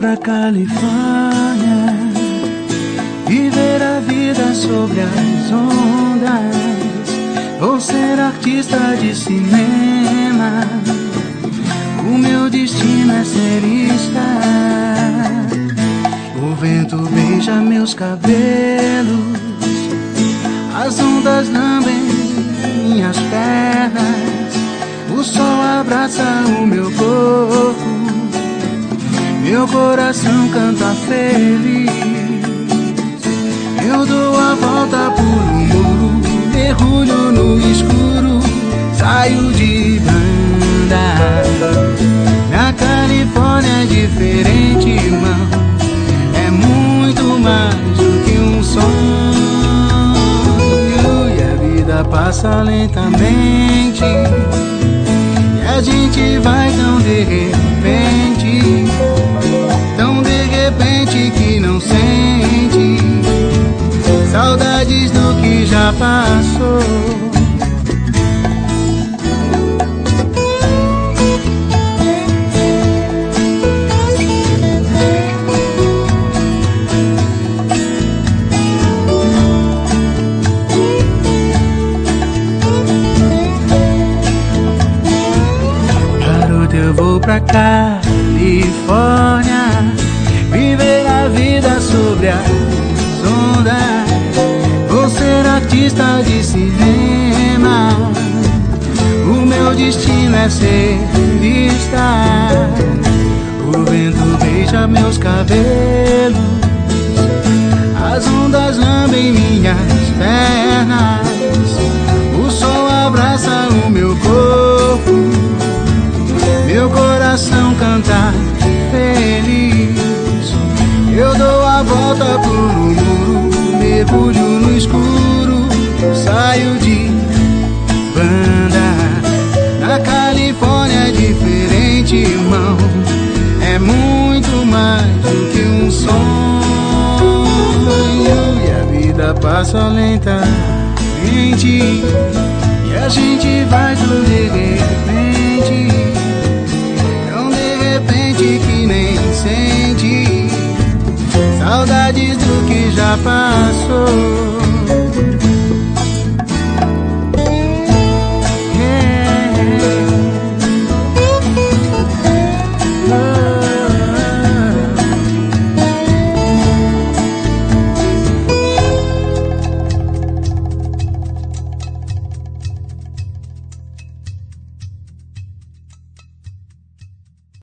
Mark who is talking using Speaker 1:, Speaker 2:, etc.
Speaker 1: pra Califórnia, viver a vida sobre as ondas. Vou ser artista de cinema, o meu destino é ser estar. O vento beija meus cabelos, as ondas lambem minhas pernas, o sol abraça o meu corpo, meu coração canta feliz. Eu dou a volta por um muro, mergulho no escuro, saio de banda. Na Califórnia é diferente, irmão, é muito mais do que um sonho. E a vida passa lentamente, e a gente vai tão de repente, tão de repente que não sente saudades do que já passou. Garoto, eu vou pra Califórnia, viver a vida sobre as ondas. Vou ser artista de cinema, o meu destino é ser estar. O vento beija meus cabelos, as ondas lambem minhas pernas, o sol abraça o meu corpo, meu coração canta feliz. Eu dou a volta por um muro, mergulho no escuro, saio de banda. Na Califórnia é diferente, irmão, é muito mais do que um sonho. E a vida passa lentamente, e a gente vai tão de repente, tão de repente que nem sente saudades do que já passou.